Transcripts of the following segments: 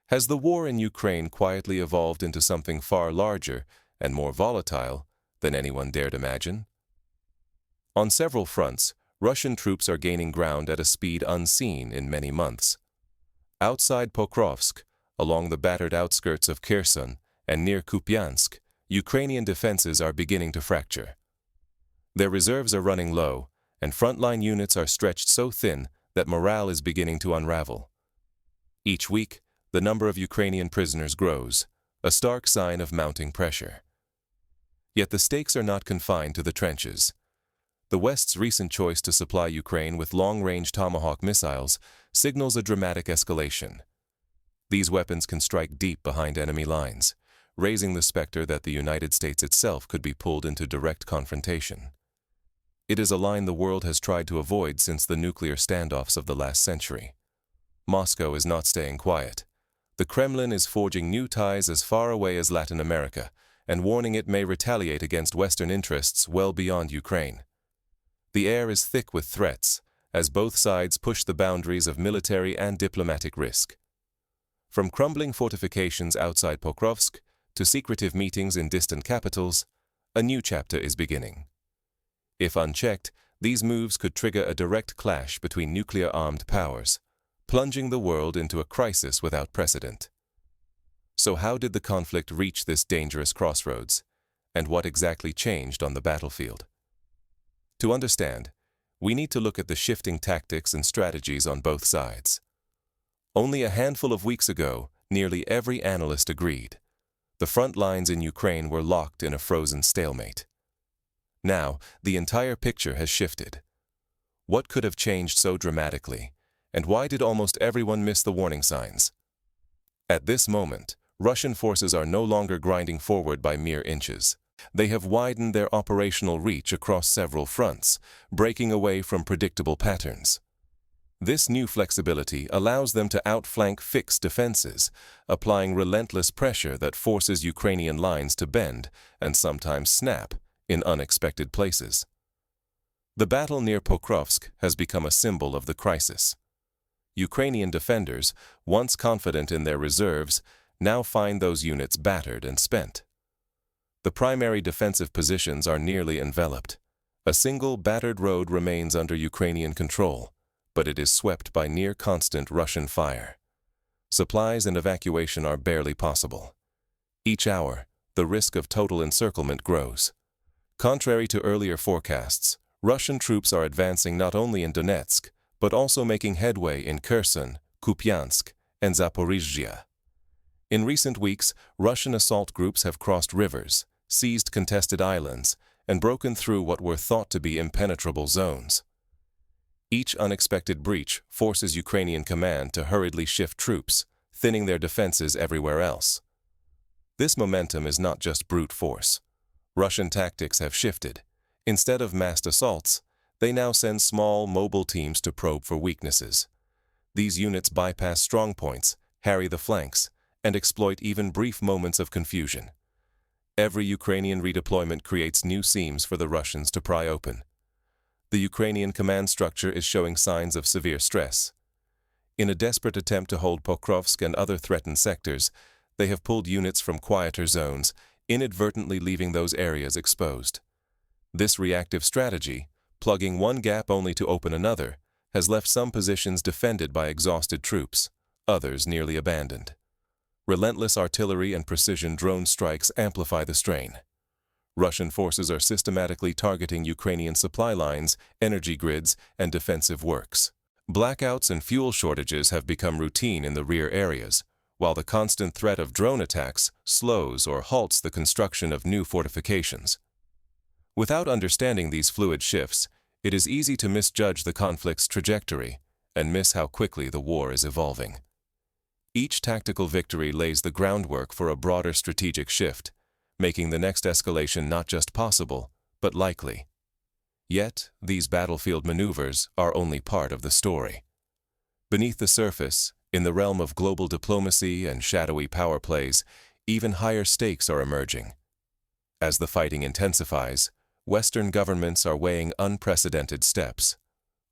Has the war in Ukraine quietly evolved into something far larger and more volatile than anyone dared imagine? On several fronts, Russian troops are gaining ground at a speed unseen in many months. Outside Pokrovsk, along the battered outskirts of Kherson, and near Kupiansk, Ukrainian defenses are beginning to fracture. Their reserves are running low, and frontline units are stretched so thin that morale is beginning to unravel. Each week, the number of Ukrainian prisoners grows, a stark sign of mounting pressure. Yet the stakes are not confined to the trenches. The West's recent choice to supply Ukraine with long-range Tomahawk missiles signals a dramatic escalation. These weapons can strike deep behind enemy lines, raising the specter that the United States itself could be pulled into direct confrontation. It is a line the world has tried to avoid since the nuclear standoffs of the last century. Moscow is not staying quiet. The Kremlin is forging new ties as far away as Latin America, and warning it may retaliate against Western interests well beyond Ukraine. The air is thick with threats, as both sides push the boundaries of military and diplomatic risk. From crumbling fortifications outside Pokrovsk to secretive meetings in distant capitals, a new chapter is beginning. If unchecked, these moves could trigger a direct clash between nuclear-armed powers, plunging the world into a crisis without precedent. So how did the conflict reach this dangerous crossroads, and what exactly changed on the battlefield? To understand, we need to look at the shifting tactics and strategies on both sides. Only a handful of weeks ago, nearly every analyst agreed. The front lines in Ukraine were locked in a frozen stalemate. Now, the entire picture has shifted. What could have changed so dramatically, and why did almost everyone miss the warning signs? At this moment, Russian forces are no longer grinding forward by mere inches. They have widened their operational reach across several fronts, breaking away from predictable patterns. This new flexibility allows them to outflank fixed defenses, applying relentless pressure that forces Ukrainian lines to bend and sometimes snap in unexpected places. The battle near Pokrovsk has become a symbol of the crisis. Ukrainian defenders, once confident in their reserves, now find those units battered and spent. The primary defensive positions are nearly enveloped. A single battered road remains under Ukrainian control, but it is swept by near-constant Russian fire. Supplies and evacuation are barely possible. Each hour, the risk of total encirclement grows. Contrary to earlier forecasts, Russian troops are advancing not only in Donetsk, but also making headway in Kherson, Kupiansk, and Zaporizhzhia. In recent weeks, Russian assault groups have crossed rivers, seized contested islands, and broken through what were thought to be impenetrable zones. Each unexpected breach forces Ukrainian command to hurriedly shift troops, thinning their defenses everywhere else. This momentum is not just brute force. Russian tactics have shifted. Instead of massed assaults, they now send small, mobile teams to probe for weaknesses. These units bypass strong points, harry the flanks, and exploit even brief moments of confusion. Every Ukrainian redeployment creates new seams for the Russians to pry open. The Ukrainian command structure is showing signs of severe stress. In a desperate attempt to hold Pokrovsk and other threatened sectors, they have pulled units from quieter zones, inadvertently leaving those areas exposed. This reactive strategy, plugging one gap only to open another, has left some positions defended by exhausted troops, others nearly abandoned. Relentless artillery and precision drone strikes amplify the strain. Russian forces are systematically targeting Ukrainian supply lines, energy grids, and defensive works. Blackouts and fuel shortages have become routine in the rear areas, while the constant threat of drone attacks slows or halts the construction of new fortifications. Without understanding these fluid shifts, it is easy to misjudge the conflict's trajectory and miss how quickly the war is evolving. Each tactical victory lays the groundwork for a broader strategic shift, making the next escalation not just possible, but likely. Yet, these battlefield maneuvers are only part of the story. Beneath the surface, in the realm of global diplomacy and shadowy power plays, even higher stakes are emerging. As the fighting intensifies, Western governments are weighing unprecedented steps,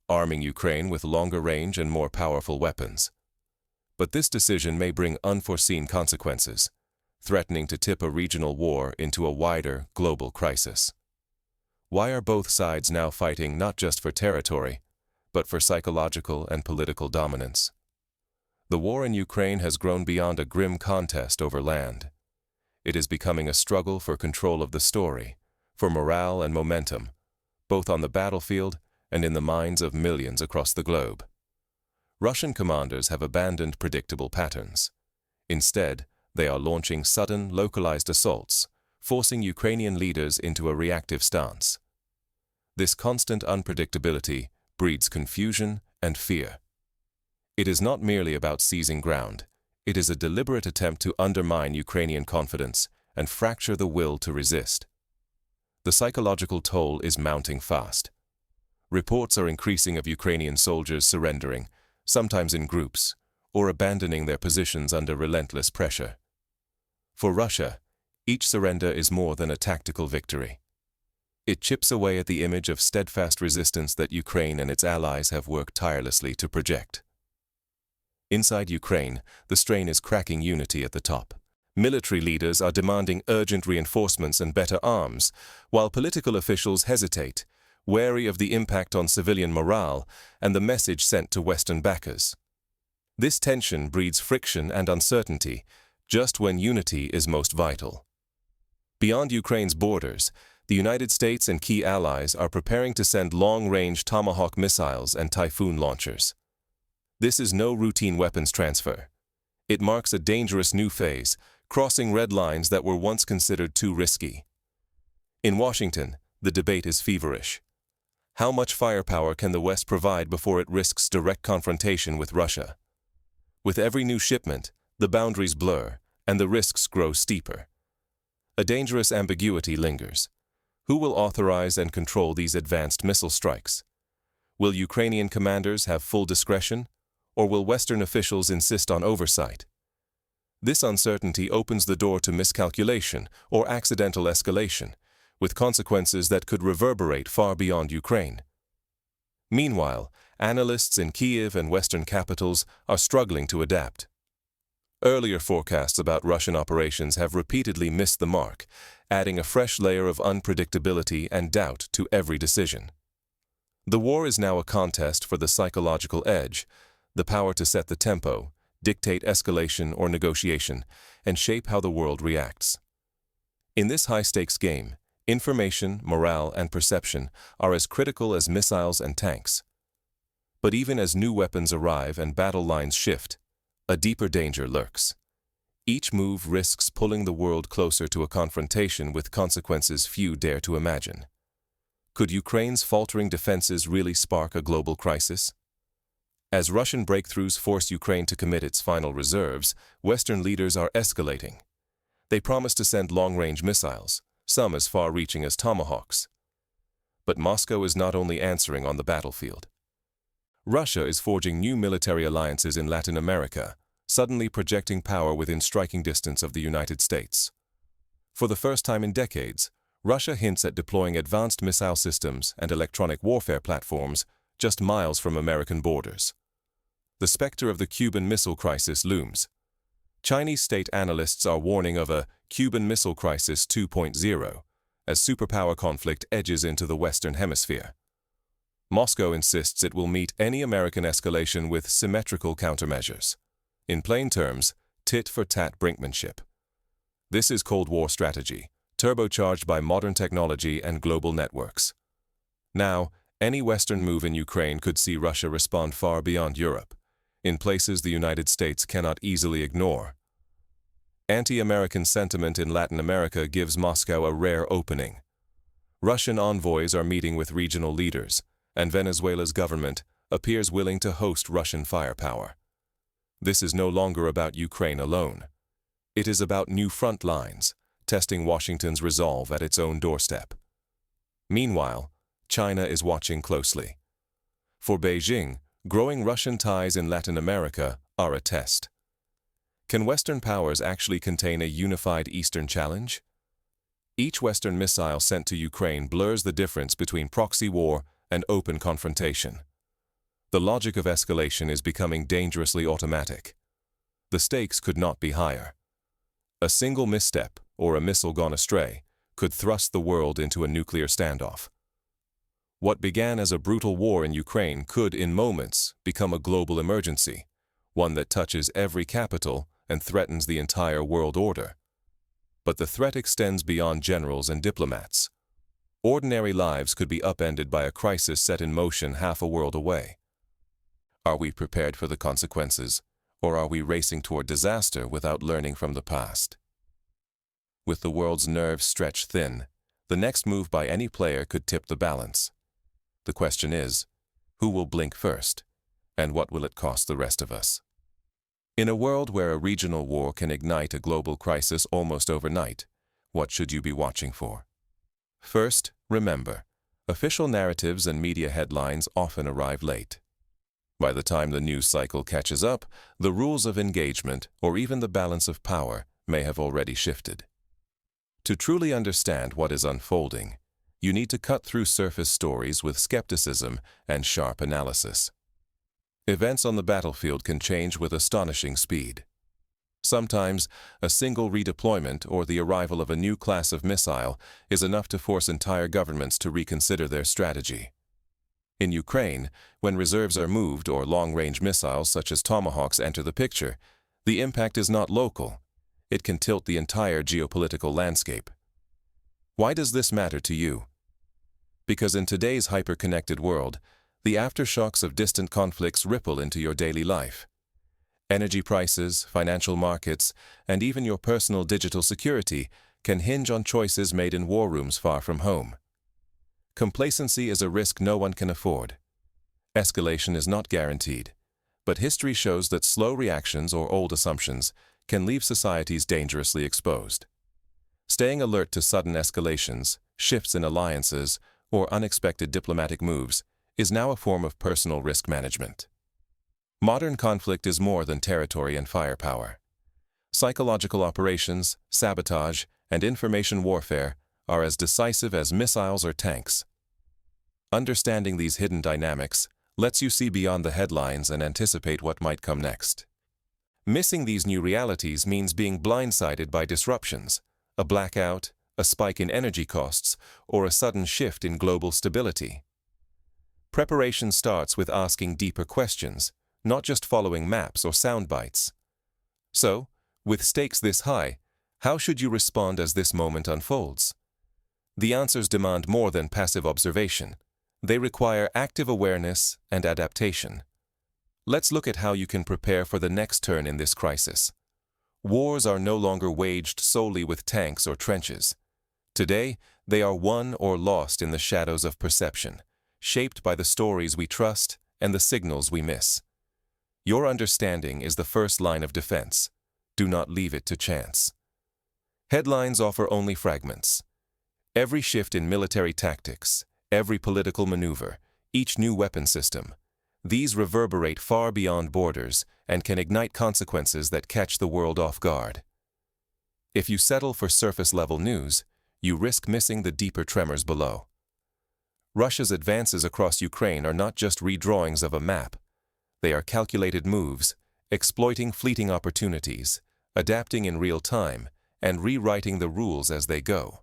arming Ukraine with longer range and more powerful weapons. But this decision may bring unforeseen consequences, threatening to tip a regional war into a wider, global crisis. Why are both sides now fighting not just for territory, but for psychological and political dominance? The war in Ukraine has grown beyond a grim contest over land. It is becoming a struggle for control of the story, for morale and momentum, both on the battlefield and in the minds of millions across the globe. Russian commanders have abandoned predictable patterns. Instead, they are launching sudden, localized assaults, forcing Ukrainian leaders into a reactive stance. This constant unpredictability breeds confusion and fear. It is not merely about seizing ground. It is a deliberate attempt to undermine Ukrainian confidence and fracture the will to resist. The psychological toll is mounting fast. Reports are increasing of Ukrainian soldiers surrendering, sometimes in groups, or abandoning their positions under relentless pressure. For Russia, each surrender is more than a tactical victory. It chips away at the image of steadfast resistance that Ukraine and its allies have worked tirelessly to project. Inside Ukraine, the strain is cracking unity at the top. Military leaders are demanding urgent reinforcements and better arms, while political officials hesitate, wary of the impact on civilian morale and the message sent to Western backers. This tension breeds friction and uncertainty, just when unity is most vital. Beyond Ukraine's borders, the United States and key allies are preparing to send long-range Tomahawk missiles and Typhoon launchers. This is no routine weapons transfer. It marks a dangerous new phase, crossing red lines that were once considered too risky. In Washington, the debate is feverish. How much firepower can the West provide before it risks direct confrontation with Russia? With every new shipment, the boundaries blur, and the risks grow steeper. A dangerous ambiguity lingers. Who will authorize and control these advanced missile strikes? Will Ukrainian commanders have full discretion, or will Western officials insist on oversight? This uncertainty opens the door to miscalculation or accidental escalation, with consequences that could reverberate far beyond Ukraine. Meanwhile, analysts in Kyiv and Western capitals are struggling to adapt. Earlier forecasts about Russian operations have repeatedly missed the mark, adding a fresh layer of unpredictability and doubt to every decision. The war is now a contest for the psychological edge, the power to set the tempo, dictate escalation or negotiation, and shape how the world reacts. In this high-stakes game, information, morale, and perception are as critical as missiles and tanks. But even as new weapons arrive and battle lines shift, a deeper danger lurks. Each move risks pulling the world closer to a confrontation with consequences few dare to imagine. Could Ukraine's faltering defenses really spark a global crisis? As Russian breakthroughs force Ukraine to commit its final reserves, Western leaders are escalating. They promise to send long-range missiles, some as far-reaching as Tomahawks. But Moscow is not only answering on the battlefield. Russia is forging new military alliances in Latin America, suddenly projecting power within striking distance of the United States. For the first time in decades, Russia hints at deploying advanced missile systems and electronic warfare platforms just miles from American borders. The specter of the Cuban Missile Crisis looms. Chinese state analysts are warning of a Cuban Missile Crisis 2.0 as superpower conflict edges into the Western Hemisphere. Moscow insists it will meet any American escalation with symmetrical countermeasures. In plain terms, tit-for-tat brinkmanship. This is Cold War strategy, turbocharged by modern technology and global networks. Now, any Western move in Ukraine could see Russia respond far beyond Europe, in places the United States cannot easily ignore. Anti-American sentiment in Latin America gives Moscow a rare opening. Russian envoys are meeting with regional leaders, and Venezuela's government appears willing to host Russian firepower. This is no longer about Ukraine alone. It is about new front lines, testing Washington's resolve at its own doorstep. Meanwhile, China is watching closely. For Beijing, growing Russian ties in Latin America are a test. Can Western powers actually contain a unified Eastern challenge? Each Western missile sent to Ukraine blurs the difference between proxy war and open confrontation. The logic of escalation is becoming dangerously automatic. The stakes could not be higher. A single misstep, or a missile gone astray, could thrust the world into a nuclear standoff. What began as a brutal war in Ukraine could, in moments, become a global emergency, one that touches every capital and threatens the entire world order. But the threat extends beyond generals and diplomats. Ordinary lives could be upended by a crisis set in motion half a world away. Are we prepared for the consequences, or are we racing toward disaster without learning from the past? With the world's nerves stretched thin, the next move by any player could tip the balance. The question is, who will blink first, and what will it cost the rest of us? In a world where a regional war can ignite a global crisis almost overnight, what should you be watching for? First, remember, official narratives and media headlines often arrive late. By the time the news cycle catches up, the rules of engagement, or even the balance of power, may have already shifted. To truly understand what is unfolding, you need to cut through surface stories with skepticism and sharp analysis. Events on the battlefield can change with astonishing speed. Sometimes, a single redeployment or the arrival of a new class of missile is enough to force entire governments to reconsider their strategy. In Ukraine, when reserves are moved or long-range missiles such as Tomahawks enter the picture, the impact is not local. It can tilt the entire geopolitical landscape. Why does this matter to you? Because in today's hyper-connected world, the aftershocks of distant conflicts ripple into your daily life. Energy prices, financial markets, and even your personal digital security can hinge on choices made in war rooms far from home. Complacency is a risk no one can afford. Escalation is not guaranteed, but history shows that slow reactions or old assumptions can leave societies dangerously exposed. Staying alert to sudden escalations, shifts in alliances, or unexpected diplomatic moves is now a form of personal risk management. Modern conflict is more than territory and firepower. Psychological operations, sabotage, and information warfare are as decisive as missiles or tanks. Understanding these hidden dynamics lets you see beyond the headlines and anticipate what might come next. Missing these new realities means being blindsided by disruptions, a blackout, a spike in energy costs, or a sudden shift in global stability. Preparation starts with asking deeper questions, not just following maps or sound bites. So, with stakes this high, how should you respond as this moment unfolds? The answers demand more than passive observation. They require active awareness and adaptation. Let's look at how you can prepare for the next turn in this crisis. Wars are no longer waged solely with tanks or trenches. Today, they are won or lost in the shadows of perception, shaped by the stories we trust and the signals we miss. Your understanding is the first line of defense. Do not leave it to chance. Headlines offer only fragments. Every shift in military tactics, every political maneuver, each new weapon system, these reverberate far beyond borders and can ignite consequences that catch the world off guard. If you settle for surface-level news, you risk missing the deeper tremors below. Russia's advances across Ukraine are not just redrawings of a map. They are calculated moves, exploiting fleeting opportunities, adapting in real time, and rewriting the rules as they go.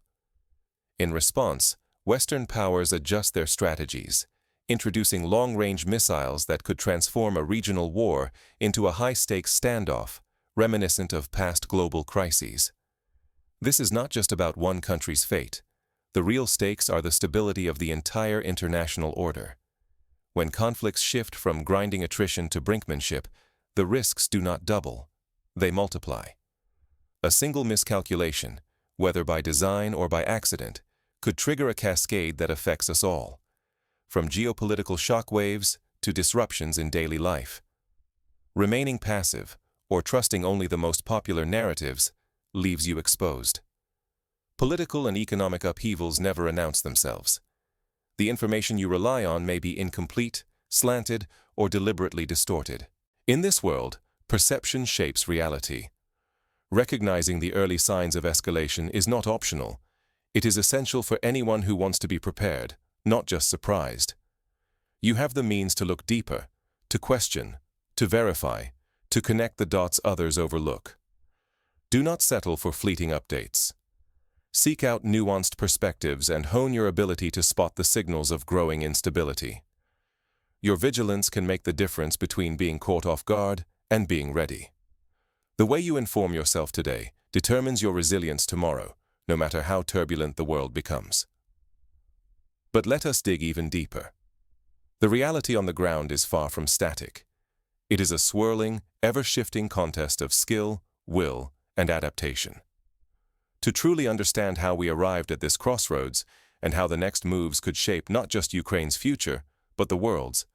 In response, Western powers adjust their strategies, introducing long-range missiles that could transform a regional war into a high-stakes standoff, reminiscent of past global crises. This is not just about one country's fate. The real stakes are the stability of the entire international order. When conflicts shift from grinding attrition to brinkmanship, the risks do not double, they multiply. A single miscalculation, whether by design or by accident, could trigger a cascade that affects us all, from geopolitical shockwaves to disruptions in daily life. Remaining passive, or trusting only the most popular narratives, leaves you exposed. Political and economic upheavals never announce themselves. The information you rely on may be incomplete, slanted, or deliberately distorted. In this world, perception shapes reality. Recognizing the early signs of escalation is not optional. It is essential for anyone who wants to be prepared, not just surprised. You have the means to look deeper, to question, to verify, to connect the dots others overlook. Do not settle for fleeting updates. Seek out nuanced perspectives and hone your ability to spot the signals of growing instability. Your vigilance can make the difference between being caught off guard and being ready. The way you inform yourself today determines your resilience tomorrow, no matter how turbulent the world becomes. But let us dig even deeper. The reality on the ground is far from static. It is a swirling, ever-shifting contest of skill, will, and adaptation. To truly understand how we arrived at this crossroads and how the next moves could shape not just Ukraine's future, but the world's,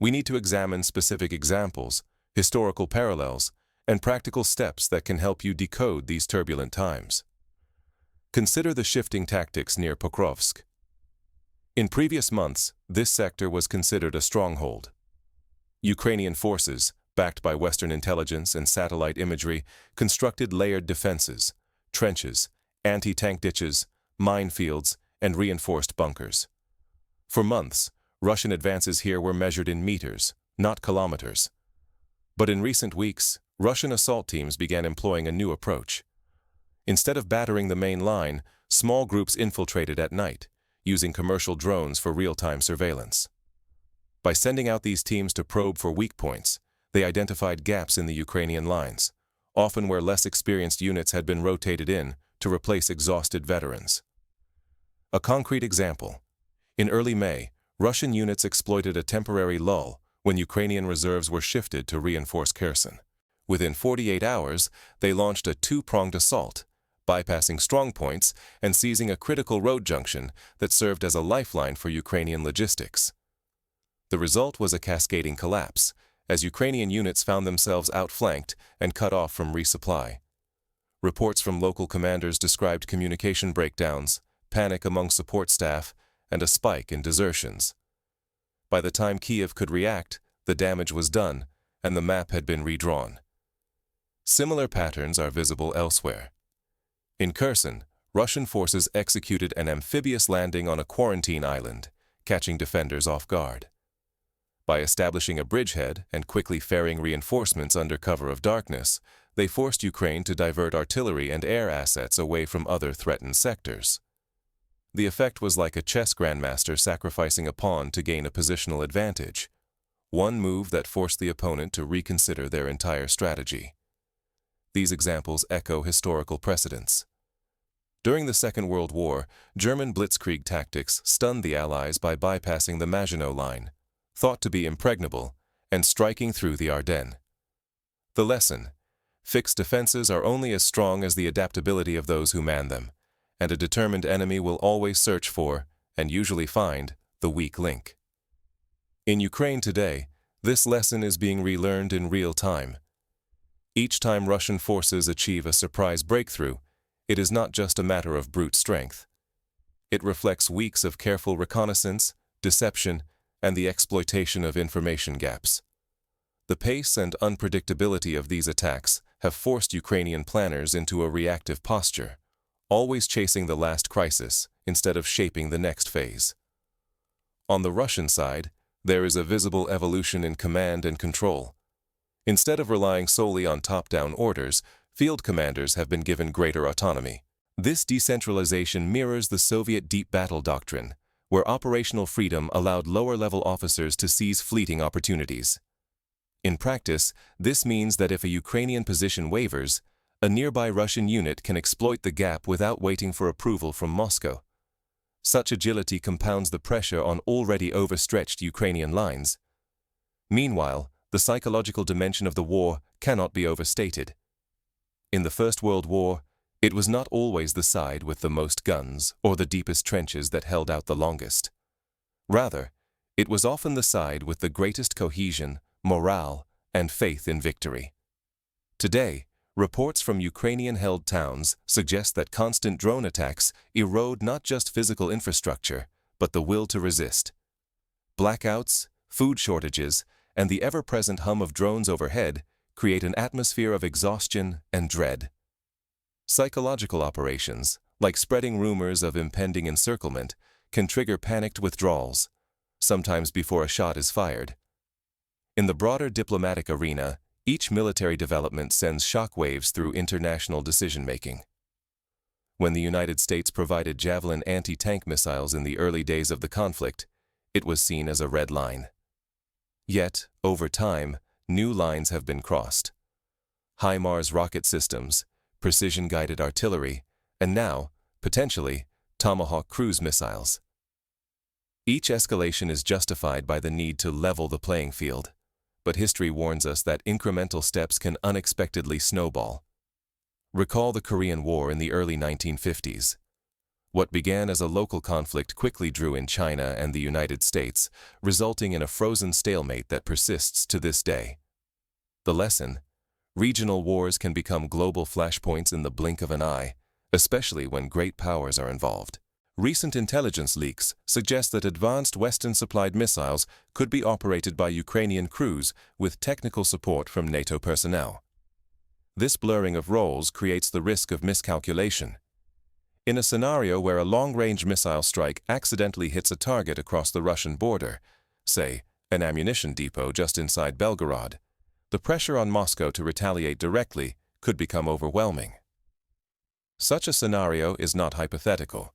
we need to examine specific examples, historical parallels, and practical steps that can help you decode these turbulent times. Consider the shifting tactics near Pokrovsk. In previous months, this sector was considered a stronghold. Ukrainian forces, backed by Western intelligence and satellite imagery, constructed layered defenses, trenches, anti-tank ditches, minefields, and reinforced bunkers. For months, Russian advances here were measured in meters, not kilometers. But in recent weeks, Russian assault teams began employing a new approach. Instead of battering the main line, small groups infiltrated at night, using commercial drones for real-time surveillance. By sending out these teams to probe for weak points, they identified gaps in the Ukrainian lines, often where less experienced units had been rotated in to replace exhausted veterans. A concrete example. In early May, Russian units exploited a temporary lull when Ukrainian reserves were shifted to reinforce Kherson. Within 48 hours, they launched a two-pronged assault, bypassing strongpoints and seizing a critical road junction that served as a lifeline for Ukrainian logistics. The result was a cascading collapse, as Ukrainian units found themselves outflanked and cut off from resupply. Reports from local commanders described communication breakdowns, panic among support staff, and a spike in desertions. By the time Kiev could react, the damage was done, and the map had been redrawn. Similar patterns are visible elsewhere. In Kherson, Russian forces executed an amphibious landing on a quarantine island, catching defenders off guard. By establishing a bridgehead and quickly ferrying reinforcements under cover of darkness, they forced Ukraine to divert artillery and air assets away from other threatened sectors. The effect was like a chess grandmaster sacrificing a pawn to gain a positional advantage, one move that forced the opponent to reconsider their entire strategy. These examples echo historical precedents. During the Second World War, German blitzkrieg tactics stunned the Allies by bypassing the Maginot Line, thought to be impregnable, and striking through the Ardennes. The lesson: fixed defenses are only as strong as the adaptability of those who man them, and a determined enemy will always search for, and usually find, the weak link. In Ukraine today, this lesson is being relearned in real time. Each time Russian forces achieve a surprise breakthrough, it is not just a matter of brute strength. It reflects weeks of careful reconnaissance, deception, and the exploitation of information gaps. The pace and unpredictability of these attacks have forced Ukrainian planners into a reactive posture, always chasing the last crisis instead of shaping the next phase. On the Russian side, there is a visible evolution in command and control. Instead of relying solely on top-down orders, field commanders have been given greater autonomy. This decentralization mirrors the Soviet deep battle doctrine, where operational freedom allowed lower-level officers to seize fleeting opportunities. In practice, this means that if a Ukrainian position wavers, a nearby Russian unit can exploit the gap without waiting for approval from Moscow. Such agility compounds the pressure on already overstretched Ukrainian lines. Meanwhile, the psychological dimension of the war cannot be overstated. In the First World War, it was not always the side with the most guns or the deepest trenches that held out the longest. Rather, it was often the side with the greatest cohesion, morale, and faith in victory. Today, reports from Ukrainian-held towns suggest that constant drone attacks erode not just physical infrastructure, but the will to resist. Blackouts, food shortages, and the ever-present hum of drones overhead create an atmosphere of exhaustion and dread. Psychological operations, like spreading rumors of impending encirclement, can trigger panicked withdrawals, sometimes before a shot is fired. In the broader diplomatic arena, Each military development sends shockwaves through international decision-making. When the United States provided Javelin anti-tank missiles in the early days of the conflict, it was seen as a red line. Yet, over time, new lines have been crossed. HIMARS rocket systems, precision-guided artillery, and now, potentially, Tomahawk cruise missiles. Each escalation is justified by the need to level the playing field, but history warns us that incremental steps can unexpectedly snowball. Recall the Korean War in the early 1950s. What began as a local conflict quickly drew in China and the United States, resulting in a frozen stalemate that persists to this day. The lesson: regional wars can become global flashpoints in the blink of an eye, especially when great powers are involved. Recent intelligence leaks suggest that advanced Western-supplied missiles could be operated by Ukrainian crews with technical support from NATO personnel. This blurring of roles creates the risk of miscalculation. In a scenario where a long-range missile strike accidentally hits a target across the Russian border, say, an ammunition depot just inside Belgorod, the pressure on Moscow to retaliate directly could become overwhelming. Such a scenario is not hypothetical.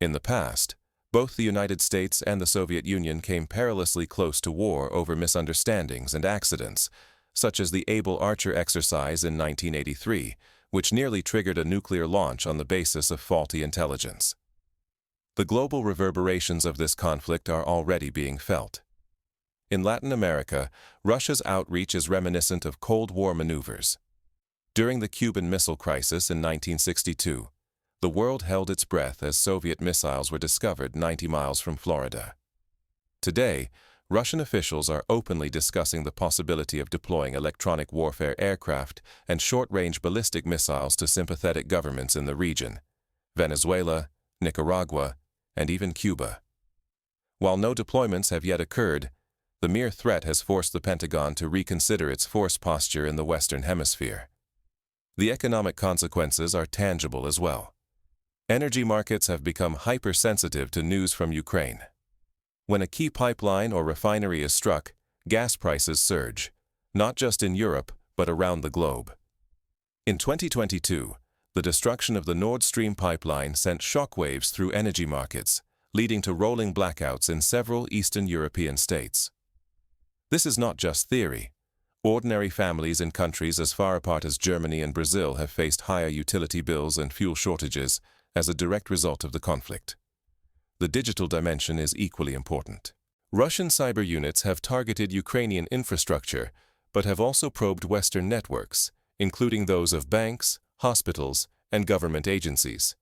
In the past, both the United States and the Soviet Union came perilously close to war over misunderstandings and accidents, such as the Able Archer exercise in 1983, which nearly triggered a nuclear launch on the basis of faulty intelligence. The global reverberations of this conflict are already being felt. In Latin America, Russia's outreach is reminiscent of Cold War maneuvers. During the Cuban Missile Crisis in 1962, the world held its breath as Soviet missiles were discovered 90 miles from Florida. Today, Russian officials are openly discussing the possibility of deploying electronic warfare aircraft and short-range ballistic missiles to sympathetic governments in the region: Venezuela, Nicaragua, and even Cuba. While no deployments have yet occurred, the mere threat has forced the Pentagon to reconsider its force posture in the Western Hemisphere. The economic consequences are tangible as well. Energy markets have become hypersensitive to news from Ukraine. When a key pipeline or refinery is struck, gas prices surge, not just in Europe, but around the globe. In 2022, the destruction of the Nord Stream pipeline sent shockwaves through energy markets, leading to rolling blackouts in several Eastern European states. This is not just theory. Ordinary families in countries as far apart as Germany and Brazil have faced higher utility bills and fuel shortages as a direct result of the conflict. The digital dimension is equally important. Russian cyber units have targeted Ukrainian infrastructure, but have also probed Western networks, including those of banks, hospitals, and government agencies.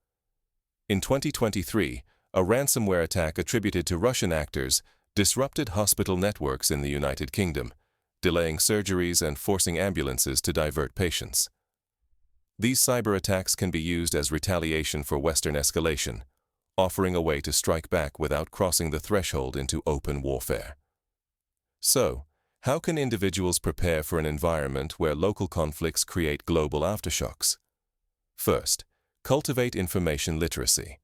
In 2023, a ransomware attack attributed to Russian actors disrupted hospital networks in the United Kingdom, delaying surgeries and forcing ambulances to divert patients. These cyber attacks can be used as retaliation for Western escalation, offering a way to strike back without crossing the threshold into open warfare. So, how can individuals prepare for an environment where local conflicts create global aftershocks? First, cultivate information literacy.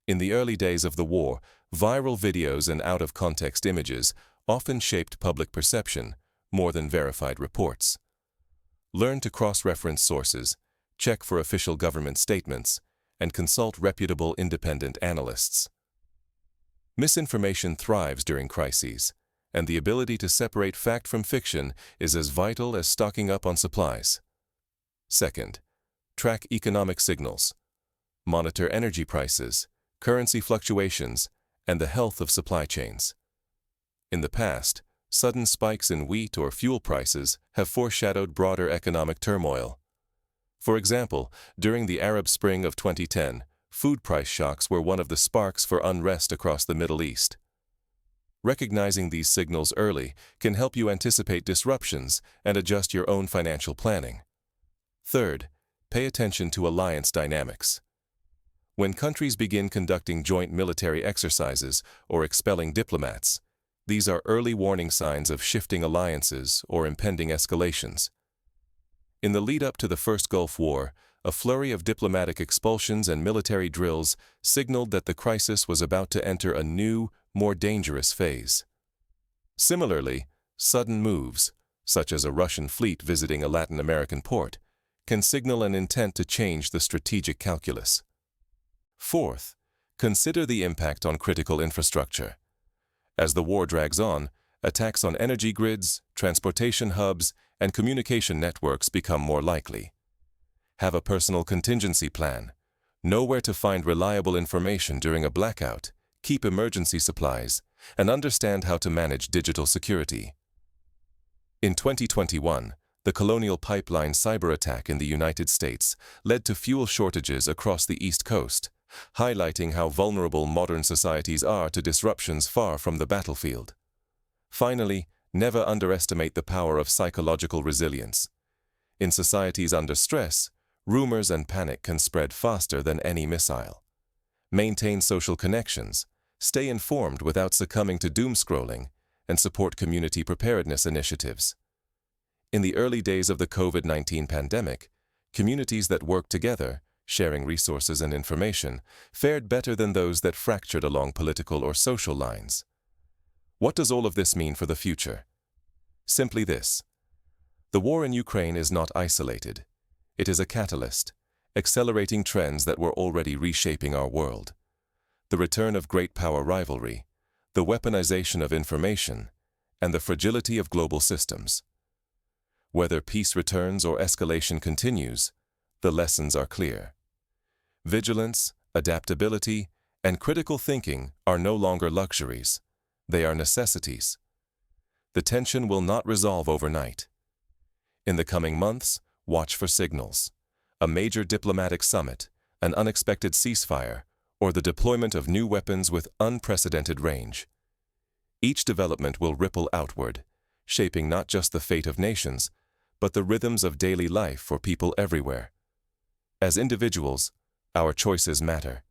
In the early days of the war, viral videos and out-of-context images often shaped public perception more than verified reports. Learn to cross-reference sources, check for official government statements, and consult reputable independent analysts. Misinformation thrives during crises, and the ability to separate fact from fiction is as vital as stocking up on supplies. Second, track economic signals. Monitor energy prices, currency fluctuations, and the health of supply chains. In the past, sudden spikes in wheat or fuel prices have foreshadowed broader economic turmoil. For example, during the Arab Spring of 2010, food price shocks were one of the sparks for unrest across the Middle East. Recognizing these signals early can help you anticipate disruptions and adjust your own financial planning. Third, pay attention to alliance dynamics. When countries begin conducting joint military exercises or expelling diplomats, these are early warning signs of shifting alliances or impending escalations. In the lead-up to the First Gulf War, a flurry of diplomatic expulsions and military drills signaled that the crisis was about to enter a new, more dangerous phase. Similarly, sudden moves, such as a Russian fleet visiting a Latin American port, can signal an intent to change the strategic calculus. Fourth, consider the impact on critical infrastructure. As the war drags on, attacks on energy grids, transportation hubs, and communication networks become more likely. Have a personal contingency plan. Know where to find reliable information during a blackout, keep emergency supplies, and understand how to manage digital security. In 2021, the Colonial Pipeline cyber attack in the United States led to fuel shortages across the East Coast, highlighting how vulnerable modern societies are to disruptions far from the battlefield. Finally, never underestimate the power of psychological resilience. In societies under stress, rumors and panic can spread faster than any missile. Maintain social connections, stay informed without succumbing to doom scrolling, and support community preparedness initiatives. In the early days of the COVID-19 pandemic, communities that worked together, sharing resources and information, fared better than those that fractured along political or social lines. What does all of this mean for the future? Simply this: the war in Ukraine is not isolated. It is a catalyst, accelerating trends that were already reshaping our world. The return of great power rivalry, the weaponization of information, and the fragility of global systems. Whether peace returns or escalation continues, the lessons are clear. Vigilance, adaptability, and critical thinking are no longer luxuries. They are necessities. The tension will not resolve overnight. In the coming months, watch for signals: a major diplomatic summit, an unexpected ceasefire, or the deployment of new weapons with unprecedented range. Each development will ripple outward, shaping not just the fate of nations, but the rhythms of daily life for people everywhere. As individuals, our choices matter.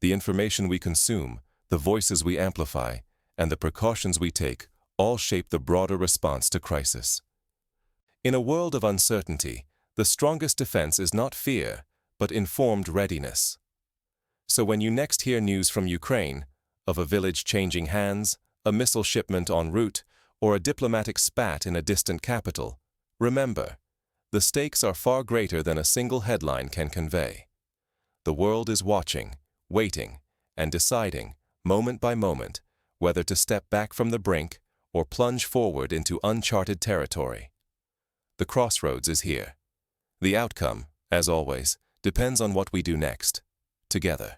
The information we consume, the voices we amplify, and the precautions we take all shape the broader response to crisis. In a world of uncertainty, the strongest defense is not fear, but informed readiness. So when you next hear news from Ukraine, of a village changing hands, a missile shipment en route, or a diplomatic spat in a distant capital, remember, the stakes are far greater than a single headline can convey. The world is watching, waiting, and deciding, moment by moment, whether to step back from the brink or plunge forward into uncharted territory. The crossroads is here. The outcome, as always, depends on what we do next, together.